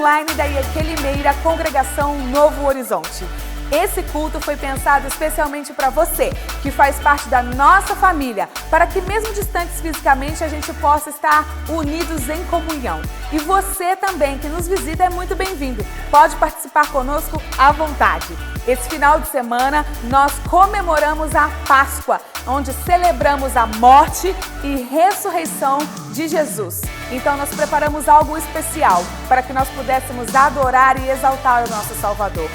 online da IEQ Limeira, Congregação Novo Horizonte. Esse culto foi pensado especialmente para você, que faz parte da nossa família, para que mesmo distantes fisicamente a gente possa estar unidos em comunhão. E você também, que nos visita, é muito bem-vindo. Pode participar conosco à vontade. Esse final de semana nós comemoramos a Páscoa, onde celebramos a morte e ressurreição de Jesus. Então nós preparamos algo especial para que nós pudéssemos adorar e exaltar o nosso Salvador.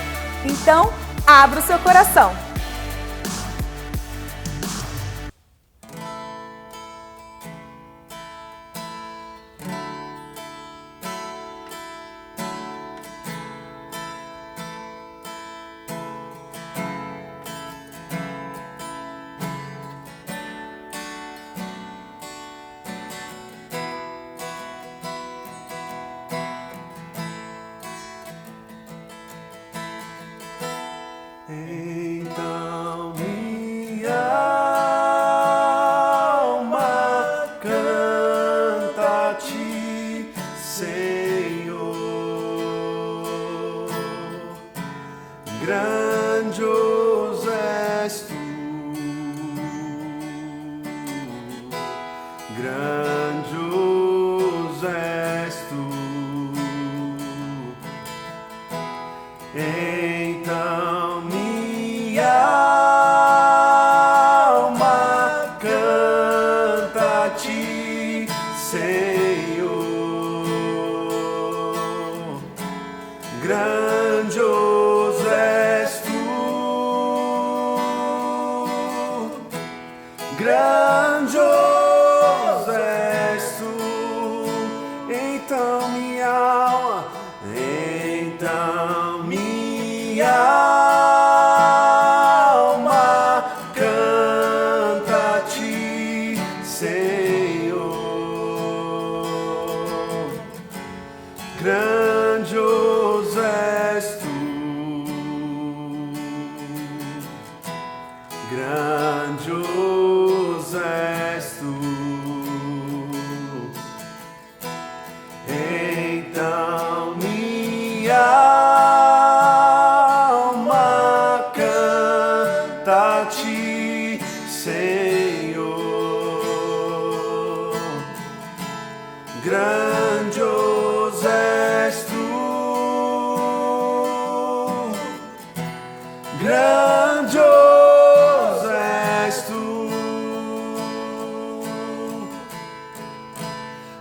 Então, abra o seu coração. Então minha alma canta a ti, Senhor. Grandioso és tu, grandioso és tu. Então minha alma canta a ti, Senhor. Grandioso és tu, grandioso és tu. Então minha alma, então minha alma canta a ti, Senhor. Grandioso és tu, grandioso és tu. Então minha alma canta a ti, Senhor. Grandioso és tu, grandioso és tu.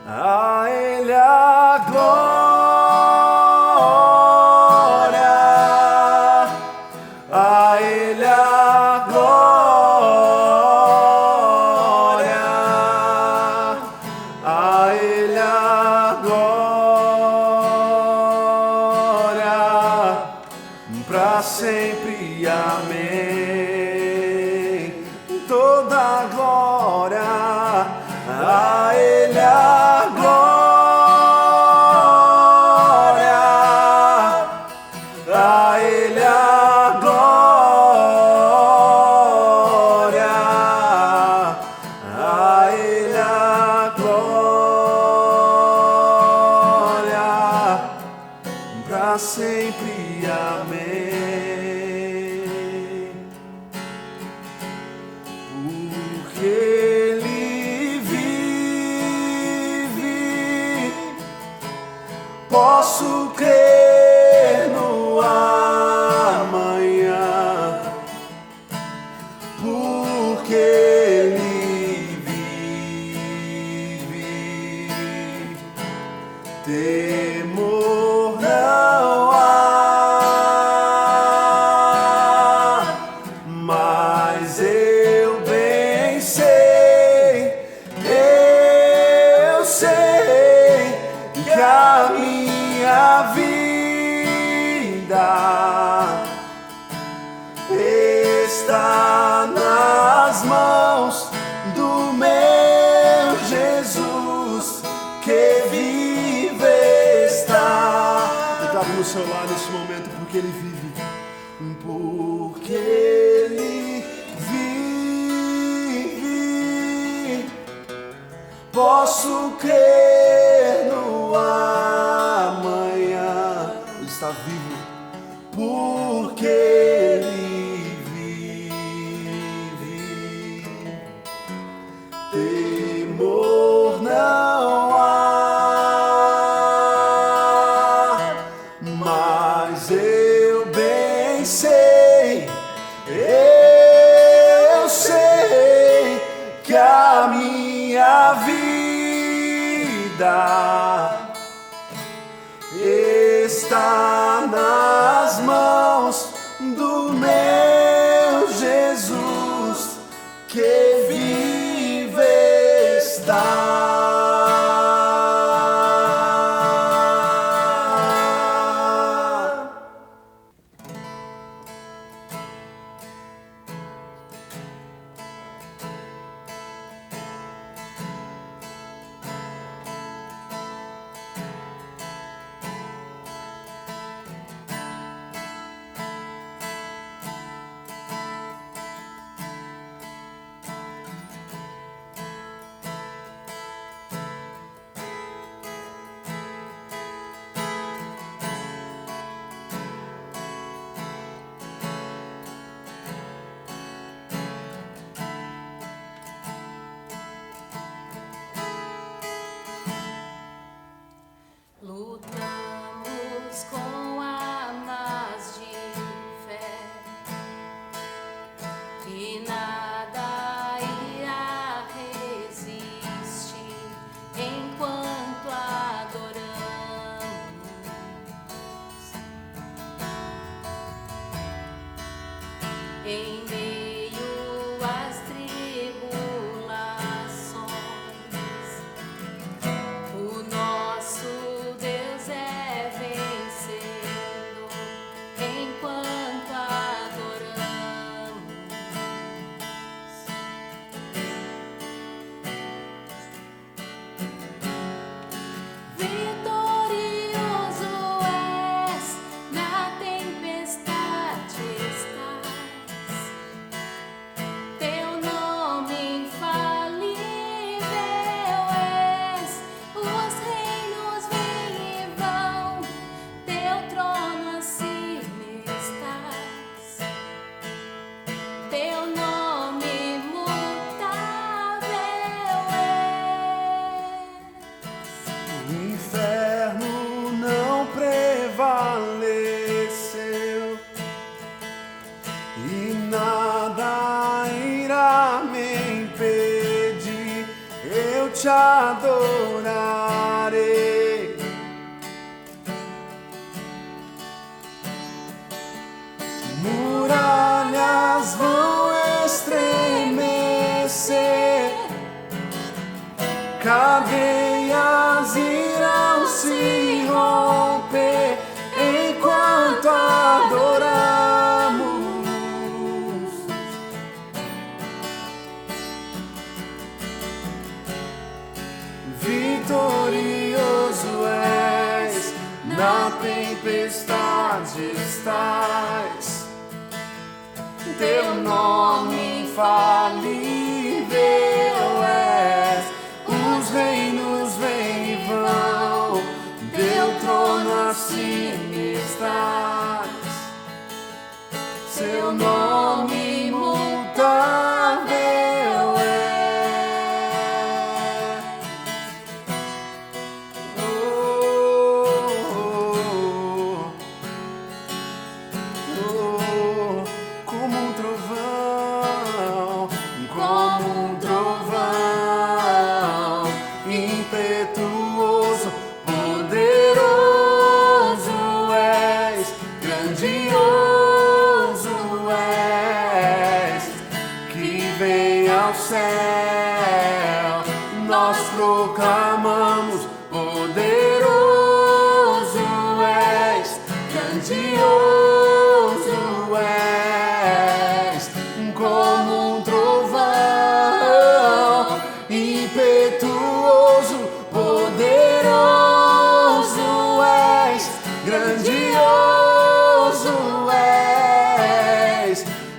A Ele a glória, a Ele a glória, a Ele a glória, pra sempre, amém. Toda a glória, a Ele a glória, a Ele a glória, a Ele a glória, pra sempre, amém. Porque Ele vive, posso crer no amanhã. Porque Ele vive, temor não há, mas eu bem sei que a minha vida está nas mãos do meu Jesus, que vive está. Declare no seu lar nesse momento, porque Ele vive, porque Ele vive, posso crer no amanhã. está vivo, porque Ele vive. Temor não há, mas eu bem sei, eu sei que a minha vida está nas mãos do meu Jesus, que vive está. Lutamos com armas de fé e nada irá resistir enquanto adoramos. Em meio às tribulações, o nosso Deus é vencedor enquanto adoramos. Vitorioso és, na tempestade estás. Teu nome infalível és, os reinos vêm e vão, teu trono acima estás. Teu nome imutável és. O inferno não prevaleceu e nada irá me impedir. Eu te adorarei. Muralhas vão estremecer, cadeias irão se romper enquanto adoramos. Vitorioso és, na tempestade estás. Teu nome infalível és, os reinos vêm e vão, teu trono acima estás. Seu nome imutável é. Oh, oh, oh, como um trovão, impetuoso, poderoso és, grandioso és, que vem ao céu, nós proclamamos, poderoso és, grandioso és, como um trovão, impetuoso, poderoso és, grandioso és,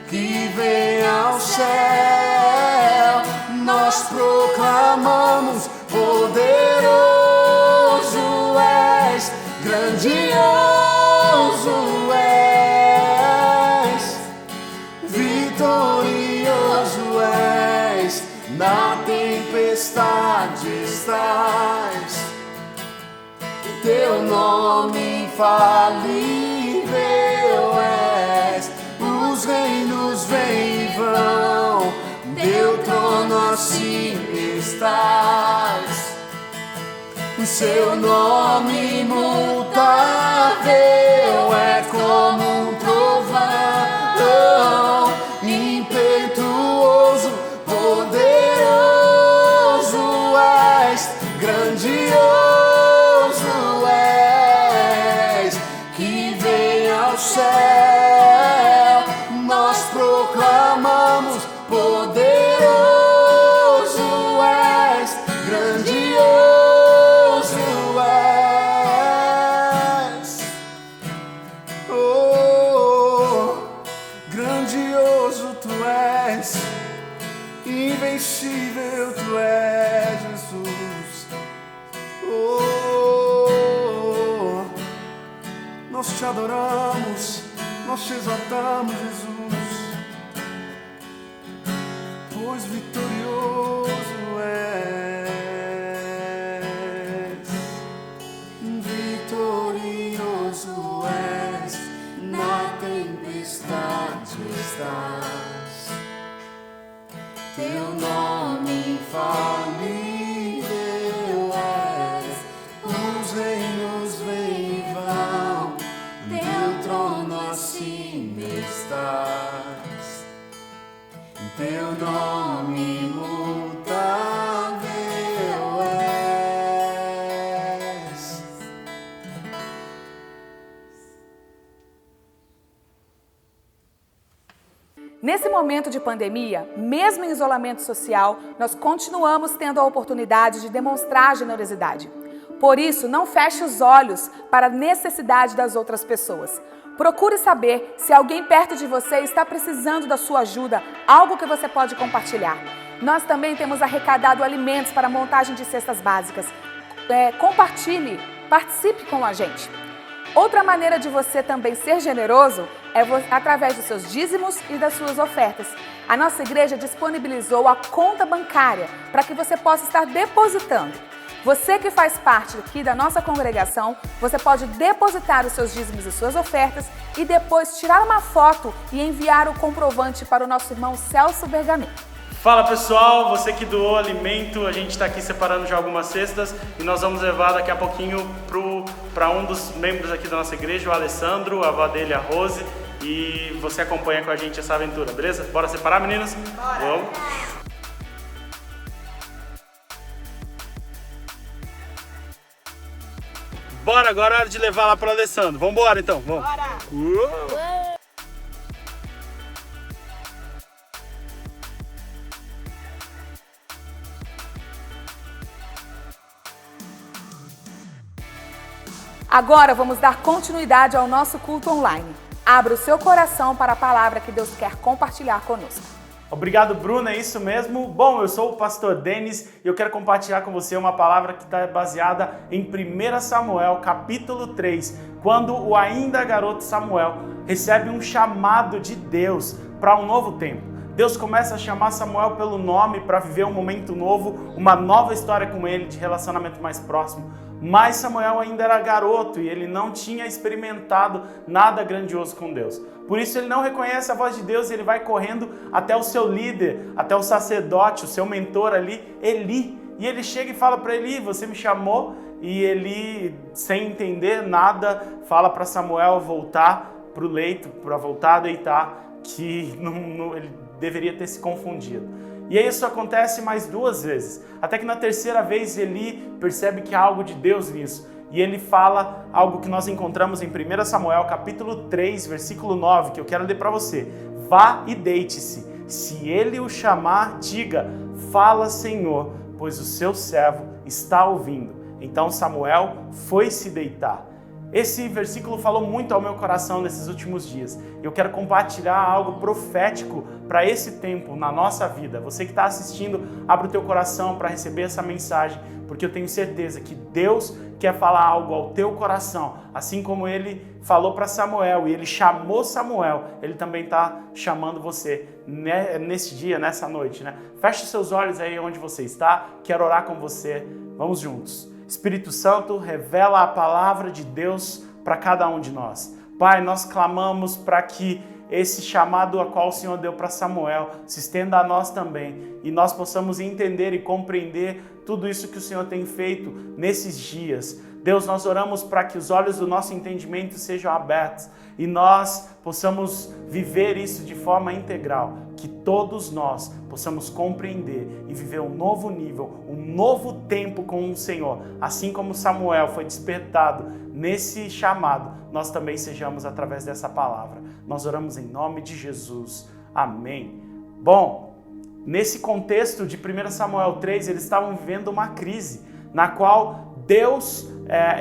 que vem ao céu, nós proclamamos, poderoso és, grandioso estás. Teu nome infalível és. Os reinos vêm e vão, teu trono acima estás. Seu nome imutável é como um trovão, impetuoso, poderoso és, grandioso és, que vem ao céu. Nós proclamamos, poderoso és, grandioso és. Oh, grandioso tu és, invencível tu és, Jesus. Oh, nós te adoramos, nós te exaltamos, Jesus, pois vitorioso és, vitorioso és, na tempestade estás. Teu nome infalível és, os reinos vêm e vão, teu trono acima estás. Teu nome imutável és. Nesse momento de pandemia, mesmo em isolamento social, nós continuamos tendo a oportunidade de demonstrar generosidade. Por isso, não feche os olhos para a necessidade das outras pessoas. Procure saber se alguém perto de você está precisando da sua ajuda, algo que você pode compartilhar. Nós também temos arrecadado alimentos para a montagem de cestas básicas. Compartilhe, participe com a gente. Outra maneira de você também ser generoso é através dos seus dízimos e das suas ofertas. A nossa igreja disponibilizou a conta bancária para que você possa estar depositando. Você que faz parte aqui da nossa congregação, você pode depositar os seus dízimos e suas ofertas e depois tirar uma foto e enviar o comprovante para o nosso irmão Celso Bergamin. Fala pessoal, você que doou alimento, a gente está aqui separando já algumas cestas e nós vamos levar daqui a pouquinho para um dos membros aqui da nossa igreja, o Alessandro, a avó dele, a Rose, e você acompanha com a gente essa aventura, beleza? Bora separar, meninos? Bora! Vamos! Bora, agora é hora de levar lá para o Alessandro. Vamos embora então, vamos. Bora! Agora vamos dar continuidade ao nosso culto online. Abra o seu coração para a palavra que Deus quer compartilhar conosco. Obrigado, Bruna, é isso mesmo. Bom, eu sou o pastor Denis e eu quero compartilhar com você uma palavra que está baseada em 1 Samuel, capítulo 3, quando o ainda garoto Samuel recebe um chamado de Deus para um novo tempo. Deus começa a chamar Samuel pelo nome para viver um momento novo, uma nova história com ele, de relacionamento mais próximo. Mas Samuel ainda era garoto e ele não tinha experimentado nada grandioso com Deus. Por isso ele não reconhece a voz de Deus e ele vai correndo até o seu líder, até o sacerdote, o seu mentor ali, Eli. E ele chega e fala para Eli, você me chamou? E Eli, sem entender nada, fala para Samuel voltar para o leito, para voltar a deitar, que ele deveria ter se confundido. E aí isso acontece mais 2 vezes, até que na terceira vez Eli percebe que há algo de Deus nisso. E ele fala algo que nós encontramos em 1 Samuel, capítulo 3, versículo 9, que eu quero ler para você. Vá e deite-se. Se ele o chamar, diga, fala, Senhor, pois o seu servo está ouvindo. Então Samuel foi se deitar. Esse versículo falou muito ao meu coração nesses últimos dias. Eu quero compartilhar algo profético para esse tempo na nossa vida. Você que está assistindo, abre o teu coração para receber essa mensagem, porque eu tenho certeza que Deus quer falar algo ao teu coração. Assim como ele falou para Samuel e ele chamou Samuel, ele também está chamando você nesse dia, nessa noite, né? Feche seus olhos aí onde você está, quero orar com você Vamos juntos. Espírito Santo, revela a palavra de Deus para cada um de nós. Pai, nós clamamos para que esse chamado a qual o Senhor deu para Samuel se estenda a nós também e nós possamos entender e compreender tudo isso que o Senhor tem feito nesses dias. Deus, nós oramos para que os olhos do nosso entendimento sejam abertos e nós possamos viver isso de forma integral, que todos nós possamos compreender e viver um novo nível, um novo tempo com o Senhor. Assim como Samuel foi despertado nesse chamado, nós também sejamos através dessa palavra. Nós oramos em nome de Jesus. Amém. Bom, nesse contexto de 1 Samuel 3, eles estavam vivendo uma crise na qual Deus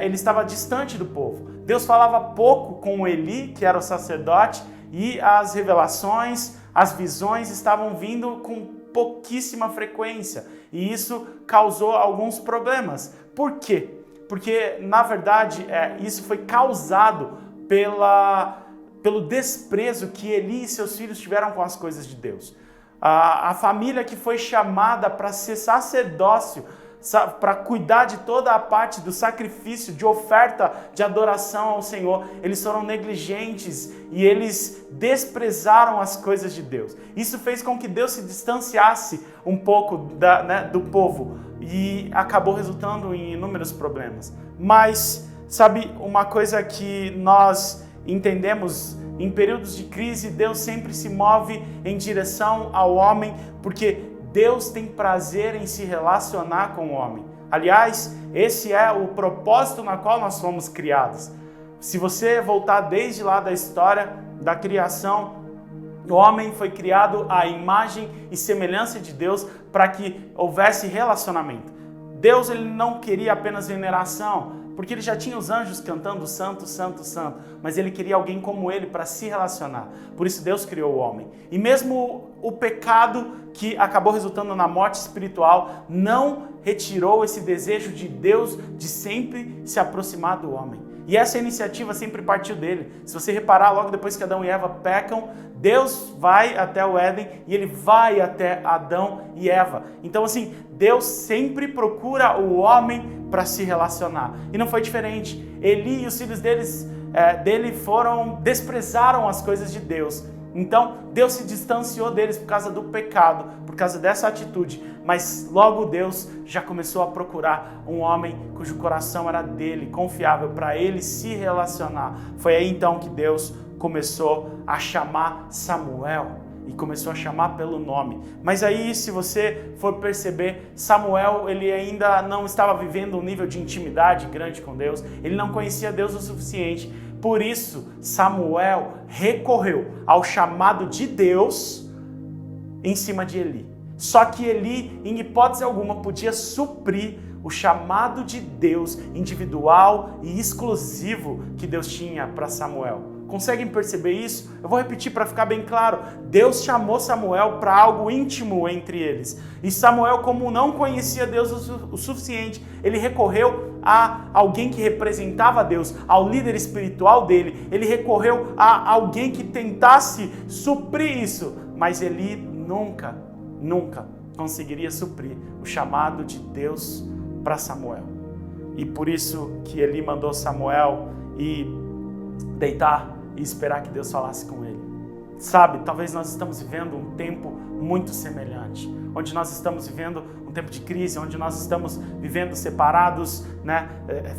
ele estava distante do povo. Deus falava pouco com Eli, que era o sacerdote, e as revelações, as visões estavam vindo com pouquíssima frequência. E isso causou alguns problemas. Por quê? Porque, na verdade, isso foi causado pelo desprezo que Eli e seus filhos tiveram com as coisas de Deus. A família que foi chamada para ser sacerdócio, para cuidar de toda a parte do sacrifício, de oferta, de adoração ao Senhor, eles foram negligentes e eles desprezaram as coisas de Deus. Isso fez com que Deus se distanciasse um pouco do povo e acabou resultando em inúmeros problemas. Mas, sabe, uma coisa que nós entendemos, em períodos de crise, Deus sempre se move em direção ao homem, porque Deus tem prazer em se relacionar com o homem. Aliás, esse é o propósito na qual nós fomos criados. Se você voltar desde lá da história da criação, o homem foi criado à imagem e semelhança de Deus para que houvesse relacionamento. Deus ele não queria apenas veneração, porque ele já tinha os anjos cantando santo, santo, santo, mas ele queria alguém como ele para se relacionar. Por isso Deus criou o homem. E mesmo o pecado que acabou resultando na morte espiritual não retirou esse desejo de Deus de sempre se aproximar do homem. E essa iniciativa sempre partiu dele. Se você reparar, logo depois que Adão e Eva pecam, Deus vai até o Éden e ele vai até Adão e Eva. Então assim, Deus sempre procura o homem para se relacionar. E não foi diferente. Eli e os filhos dele desprezaram as coisas de Deus. Então, Deus se distanciou deles por causa do pecado, por causa dessa atitude. Mas logo Deus já começou a procurar um homem cujo coração era dele, confiável, para ele se relacionar. Foi aí então que Deus começou a chamar Samuel. E começou a chamar pelo nome. Mas aí, se você for perceber, Samuel, ele ainda não estava vivendo um nível de intimidade grande com Deus. Ele não conhecia Deus o suficiente. Por isso, Samuel recorreu ao chamado de Deus em cima de Eli. Só que Eli, em hipótese alguma, podia suprir o chamado de Deus individual e exclusivo que Deus tinha para Samuel. Conseguem perceber isso? Eu vou repetir para ficar bem claro. Deus chamou Samuel para algo íntimo entre eles. E Samuel, como não conhecia Deus o suficiente, ele recorreu a alguém que representava Deus, ao líder espiritual dele. Ele recorreu a alguém que tentasse suprir isso. Mas Eli nunca conseguiria suprir o chamado de Deus para Samuel. E por isso que Eli mandou Samuel ir deitar e esperar que Deus falasse com ele. Sabe, talvez nós estamos vivendo um tempo muito semelhante, onde nós estamos vivendo um tempo de crise, onde nós estamos vivendo separados,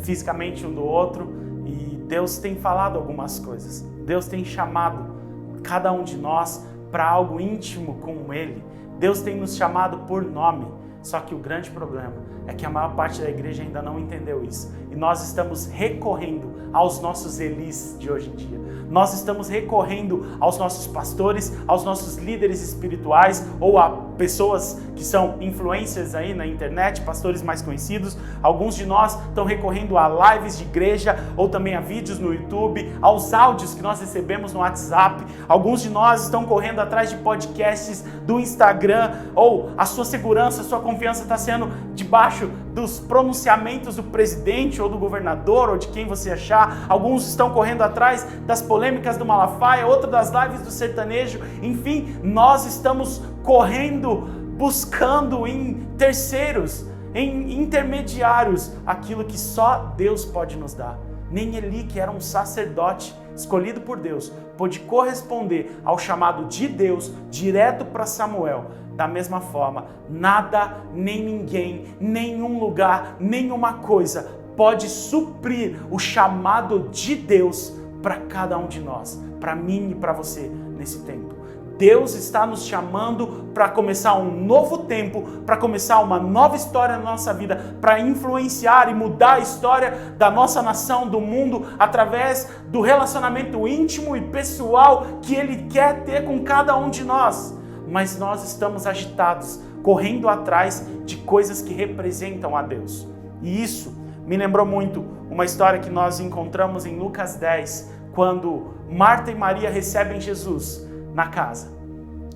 fisicamente um do outro, e Deus tem falado algumas coisas. Deus tem chamado cada um de nós para algo íntimo com Ele. Deus tem nos chamado por nome. Só que o grande problema é que a maior parte da igreja ainda não entendeu isso. E nós estamos recorrendo aos nossos Elis de hoje em dia. Nós estamos recorrendo aos nossos pastores, aos nossos líderes espirituais ou a pessoas que são influencers aí na internet, pastores mais conhecidos. Alguns de nós estão recorrendo a lives de igreja ou também a vídeos no YouTube, aos áudios que nós recebemos no WhatsApp. Alguns de nós estão correndo atrás de podcasts do Instagram, ou a sua segurança, a sua confiança está sendo debaixo dos pronunciamentos do presidente ou do governador ou de quem você achar. Alguns estão correndo atrás das polêmicas do Malafaia, outro das lives do sertanejo. Enfim, nós estamos correndo, buscando em terceiros em intermediários aquilo que só Deus pode nos dar. Nem Eli, que era um sacerdote escolhido por Deus, pôde corresponder ao chamado de Deus direto para Samuel. Da mesma forma, nada, nem ninguém, nenhum lugar, nenhuma coisa pode suprir o chamado de Deus para cada um de nós, para mim e para você nesse tempo. Deus está nos chamando para começar um novo tempo, para começar uma nova história na nossa vida, para influenciar e mudar a história da nossa nação, do mundo, através do relacionamento íntimo e pessoal que Ele quer ter com cada um de nós. Mas nós estamos agitados, correndo atrás de coisas que representam a Deus. E isso me lembrou muito uma história que nós encontramos em Lucas 10, quando Marta e Maria recebem Jesus na casa.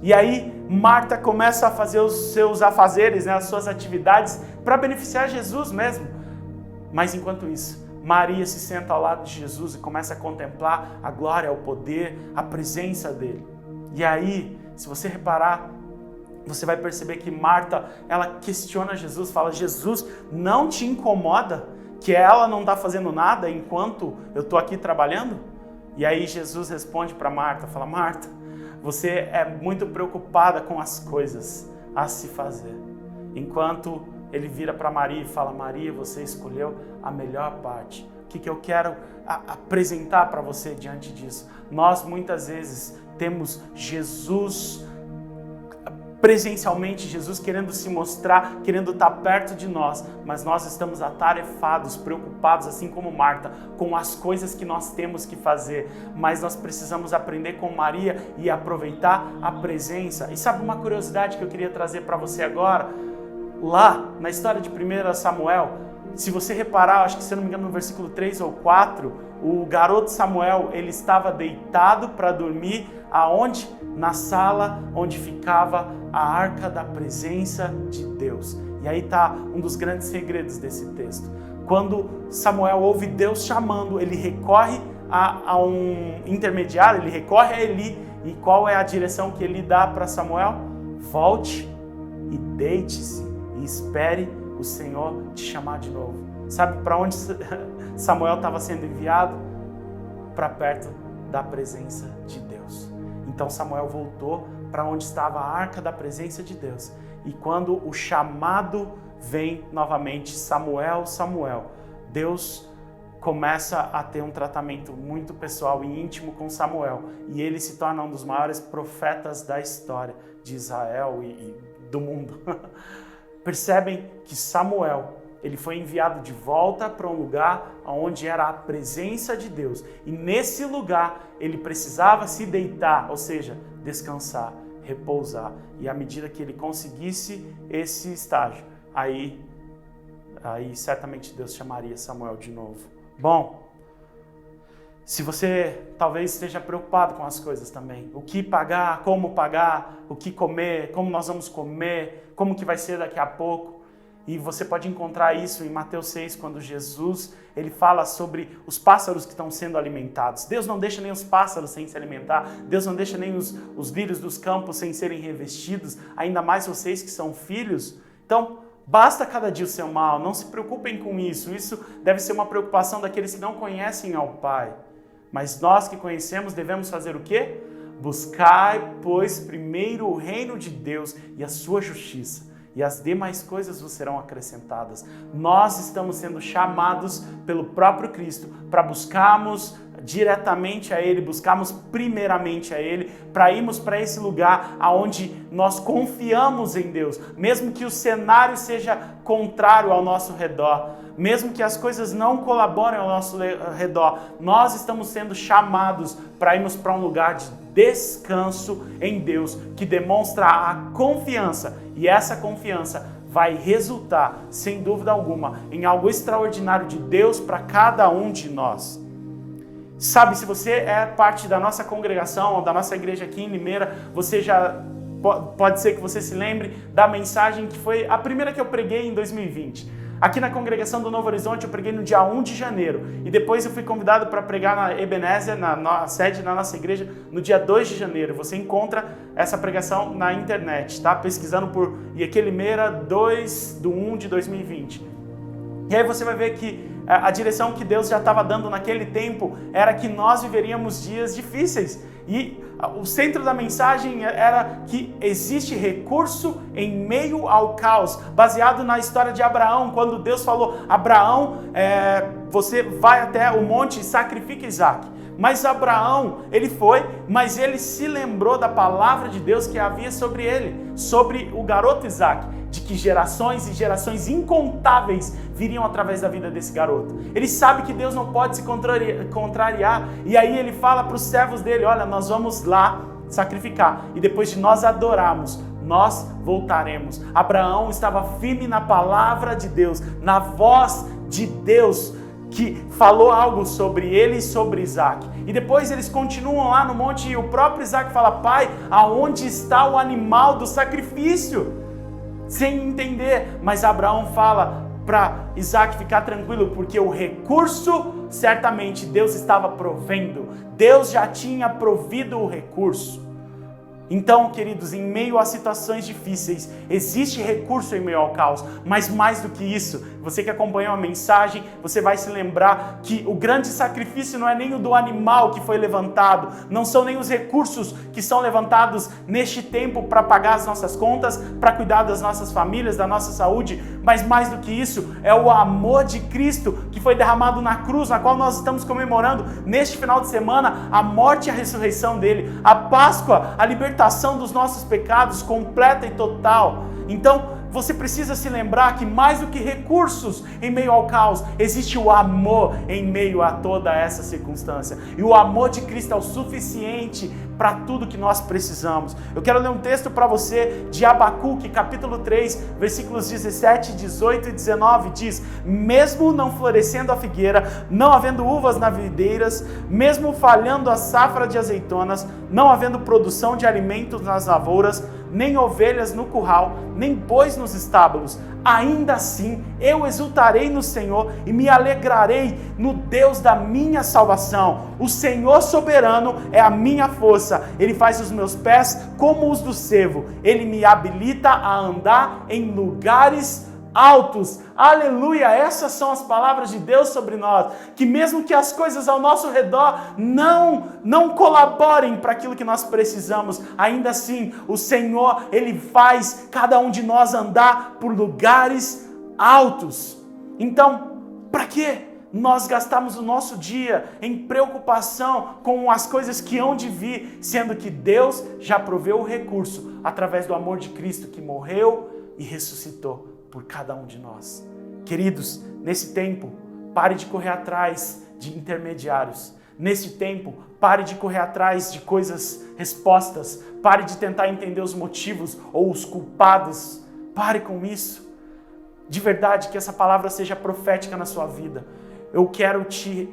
E aí Marta começa a fazer os seus afazeres, as suas atividades para beneficiar Jesus mesmo. Mas enquanto isso, Maria se senta ao lado de Jesus e começa a contemplar a glória, o poder, a presença dele. E aí, se você reparar, você vai perceber que Marta, ela questiona Jesus, fala: Jesus, não te incomoda que ela não está fazendo nada enquanto eu estou aqui trabalhando? E aí Jesus responde para Marta, fala: Marta, você é muito preocupada com as coisas a se fazer. Enquanto ele vira para Maria e fala: Maria, você escolheu a melhor parte. O que eu quero apresentar para você diante disso? Nós muitas vezes temos Jesus presencialmente, Jesus querendo se mostrar, querendo estar perto de nós, mas nós estamos atarefados, preocupados, assim como Marta, com as coisas que nós temos que fazer. Mas nós precisamos aprender com Maria e aproveitar a presença. E sabe uma curiosidade que eu queria trazer para você agora? Lá, na história de 1 Samuel, se você reparar, acho que se eu não me engano no versículo 3 ou 4, o garoto Samuel, ele estava deitado para dormir, aonde? Na sala onde ficava a arca da presença de Deus. E aí está um dos grandes segredos desse texto. Quando Samuel ouve Deus chamando, ele recorre a um intermediário, ele recorre a Eli. E qual é a direção que ele dá para Samuel? Volte e deite-se e espere o Senhor te chamar de novo. Sabe para onde Samuel estava sendo enviado? Para perto da presença de Deus. Então Samuel voltou para onde estava a arca da presença de Deus. E quando o chamado vem novamente, Samuel, Samuel, Deus começa a ter um tratamento muito pessoal e íntimo com Samuel. E ele se torna um dos maiores profetas da história de Israel e do mundo. Percebem que Samuel, ele foi enviado de volta para um lugar onde era a presença de Deus. E nesse lugar ele precisava se deitar, ou seja, descansar, repousar. E à medida que ele conseguisse esse estágio, aí certamente Deus chamaria Samuel de novo. Bom, se você talvez esteja preocupado com as coisas também, o que pagar, o que comer, como nós vamos comer, como que vai ser daqui a pouco. E você pode encontrar isso em Mateus 6, quando Jesus ele fala sobre os pássaros que estão sendo alimentados. Deus não deixa nem os pássaros sem se alimentar, Deus não deixa nem os lírios dos campos sem serem revestidos, ainda mais vocês que são filhos. Então, basta cada dia o seu mal, não se preocupem com isso. Isso deve ser uma preocupação daqueles que não conhecem ao Pai. Mas nós que conhecemos devemos fazer o quê? Buscai, pois, primeiro o reino de Deus e a sua justiça, e as demais coisas vos serão acrescentadas. Nós estamos sendo chamados pelo próprio Cristo para buscarmos diretamente a Ele, buscarmos primeiramente a Ele, para irmos para esse lugar onde nós confiamos em Deus, mesmo que o cenário seja contrário ao nosso redor, mesmo que as coisas não colaborem ao nosso redor, nós estamos sendo chamados para irmos para um lugar de descanso em Deus, que demonstra a confiança, e essa confiança vai resultar, sem dúvida alguma, em algo extraordinário de Deus para cada um de nós. Sabe, se você é parte da nossa congregação, ou da nossa igreja aqui em Limeira, você já pode ser que você se lembre da mensagem que foi a primeira que eu preguei em 2020. Aqui na congregação do Novo Horizonte eu preguei no dia 1 de janeiro e depois eu fui convidado para pregar na Ebenezer, na sede da nossa igreja, no dia 2 de janeiro. Você encontra essa pregação na internet, tá? Pesquisando por Ieque Limeira 2/1 de 2020. E aí você vai ver que a direção que Deus já estava dando naquele tempo era que nós viveríamos dias difíceis. E o centro da mensagem era que existe recurso em meio ao caos, baseado na história de Abraão, quando Deus falou: Abraão, você vai até o monte e sacrifica Isaac. Mas Abraão, ele foi, mas ele se lembrou da palavra de Deus que havia sobre ele, sobre o garoto Isaac, de que gerações e gerações incontáveis viriam através da vida desse garoto. Ele sabe que Deus não pode se contrariar, e aí ele fala para os servos dele: olha, nós vamos lá sacrificar, e depois de nós adorarmos, nós voltaremos. Abraão estava firme na palavra de Deus, na voz de Deus, que falou algo sobre ele e sobre Isaac. E depois eles continuam lá no monte e o próprio Isaac fala: pai, aonde está o animal do sacrifício? Sem entender, mas Abraão fala para Isaac ficar tranquilo, porque o recurso, certamente Deus estava provendo. Deus já tinha provido o recurso. Então, queridos, em meio a situações difíceis, existe recurso em meio ao caos, mas mais do que isso, você que acompanhou a mensagem, você vai se lembrar que o grande sacrifício não é nem o do animal que foi levantado, não são nem os recursos que são levantados neste tempo para pagar as nossas contas, para cuidar das nossas famílias, da nossa saúde, mas mais do que isso, é o amor de Cristo que foi derramado na cruz, na qual nós estamos comemorando neste final de semana a morte e a ressurreição dele, a Páscoa, a libertação dos nossos pecados completa e total. Então, você precisa se lembrar que mais do que recursos em meio ao caos, existe o amor em meio a toda essa circunstância. E o amor de Cristo é o suficiente para tudo que nós precisamos. Eu quero ler um texto para você de Abacuque, capítulo 3, versículos 17, 18 e 19, diz: mesmo não florescendo a figueira, não havendo uvas nas videiras, mesmo falhando a safra de azeitonas, não havendo produção de alimentos nas lavouras, nem ovelhas no curral, nem bois nos estábulos, ainda assim eu exultarei no Senhor e me alegrarei no Deus da minha salvação. O Senhor soberano é a minha força, Ele faz os meus pés como os do cervo, Ele me habilita a andar em lugares altos. Aleluia! Essas são as palavras de Deus sobre nós, que mesmo que as coisas ao nosso redor não colaborem para aquilo que nós precisamos, ainda assim o Senhor, Ele faz cada um de nós andar por lugares altos. Então, para que nós gastamos o nosso dia em preocupação com as coisas que hão de vir, sendo que Deus já proveu o recurso através do amor de Cristo, que morreu e ressuscitou por cada um de nós. Queridos, nesse tempo, pare de correr atrás de intermediários. Nesse tempo, pare de correr atrás de coisas, respostas. Pare de tentar entender os motivos ou os culpados. Pare com isso. De verdade, que essa palavra seja profética na sua vida. Eu quero te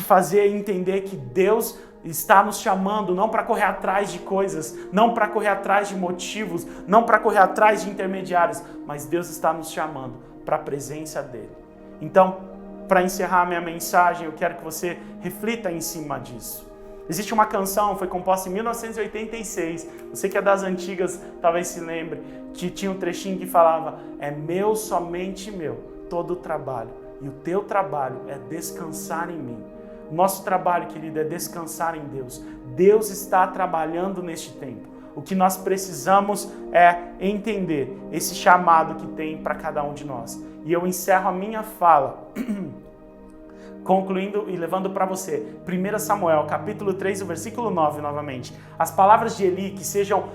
fazer entender que Deus está nos chamando não para correr atrás de coisas, não para correr atrás de motivos, não para correr atrás de intermediários, mas Deus está nos chamando para a presença dEle. Então, para encerrar a minha mensagem, eu quero que você reflita em cima disso. Existe uma canção, foi composta em 1986, você que é das antigas talvez se lembre, que tinha um trechinho que falava: é meu, somente meu, todo o trabalho, e o teu trabalho é descansar em mim. Nosso trabalho, querido, é descansar em Deus. Deus está trabalhando neste tempo. O que nós precisamos é entender esse chamado que tem para cada um de nós. E eu encerro a minha fala concluindo e levando para você 1 Samuel, capítulo 3, o versículo 9, novamente. As palavras de Eli que sejam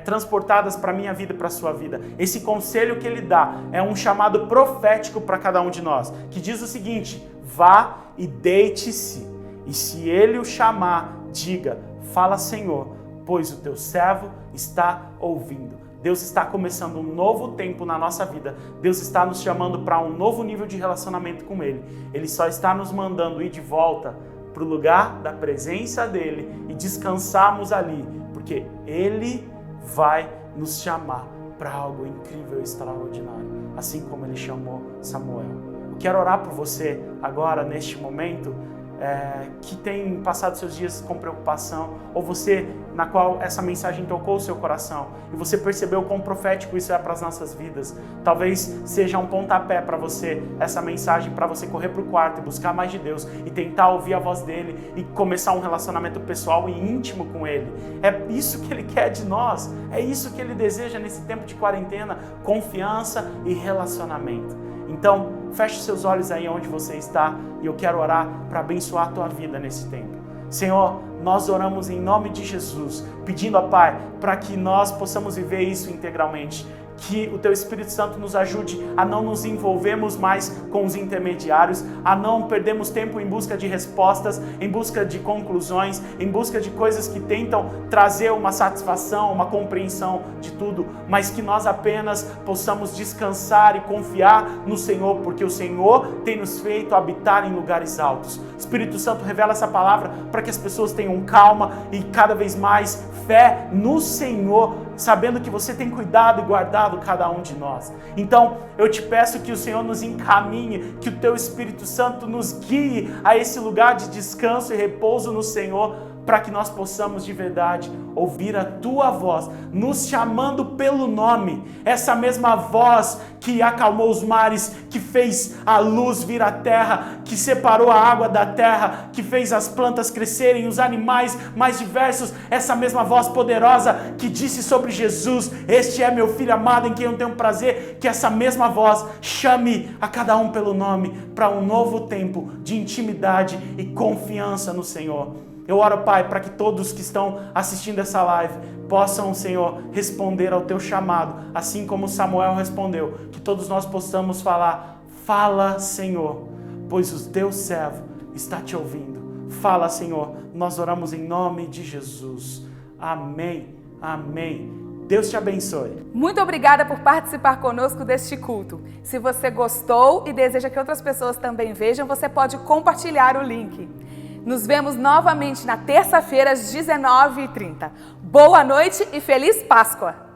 transportadas para a minha vida e para a sua vida. Esse conselho que ele dá é um chamado profético para cada um de nós, que diz o seguinte: vá e deite-se, e se ele o chamar, diga: fala, Senhor, pois o teu servo está ouvindo. Deus está começando um novo tempo na nossa vida. Deus está nos chamando para um novo nível de relacionamento com Ele. Ele só está nos mandando ir de volta para o lugar da presença dEle e descansarmos ali, porque Ele vai nos chamar para algo incrível e extraordinário, assim como Ele chamou Samuel. Eu quero orar por você agora, neste momento, que tem passado seus dias com preocupação, ou você na qual essa mensagem tocou o seu coração e você percebeu quão profético isso é para as nossas vidas. Talvez seja um pontapé para você, essa mensagem, para você correr para o quarto e buscar mais de Deus e tentar ouvir a voz dele e começar um relacionamento pessoal e íntimo com ele. É isso que ele quer de nós, é isso que ele deseja nesse tempo de quarentena: confiança e relacionamento. Então, feche seus olhos aí onde você está e eu quero orar para abençoar a tua vida nesse tempo. Senhor, nós oramos em nome de Jesus, pedindo a Pai para que nós possamos viver isso integralmente. Que o Teu Espírito Santo nos ajude a não nos envolvermos mais com os intermediários, a não perdermos tempo em busca de respostas, em busca de conclusões, em busca de coisas que tentam trazer uma satisfação, uma compreensão de tudo, mas que nós apenas possamos descansar e confiar no Senhor, porque o Senhor tem nos feito habitar em lugares altos. Espírito Santo, revela essa palavra para que as pessoas tenham calma e cada vez mais fé no Senhor, sabendo que você tem cuidado e guardado cada um de nós. Então, eu te peço que o Senhor nos encaminhe, que o Teu Espírito Santo nos guie a esse lugar de descanso e repouso no Senhor, para que nós possamos de verdade ouvir a Tua voz, nos chamando pelo nome, essa mesma voz que acalmou os mares, que fez a luz vir à terra, que separou a água da terra, que fez as plantas crescerem, os animais mais diversos, essa mesma voz poderosa que disse sobre Jesus: este é meu filho amado em quem eu tenho prazer, que essa mesma voz chame a cada um pelo nome, para um novo tempo de intimidade e confiança no Senhor. Eu oro, Pai, para que todos que estão assistindo essa live possam, Senhor, responder ao Teu chamado, assim como Samuel respondeu, que todos nós possamos falar: fala, Senhor, pois o Teu servo está te ouvindo. Fala, Senhor, nós oramos em nome de Jesus. Amém, amém. Deus te abençoe. Muito obrigada por participar conosco deste culto. Se você gostou e deseja que outras pessoas também vejam, você pode compartilhar o link. Nos vemos novamente na terça-feira às 19h30. Boa noite e feliz Páscoa!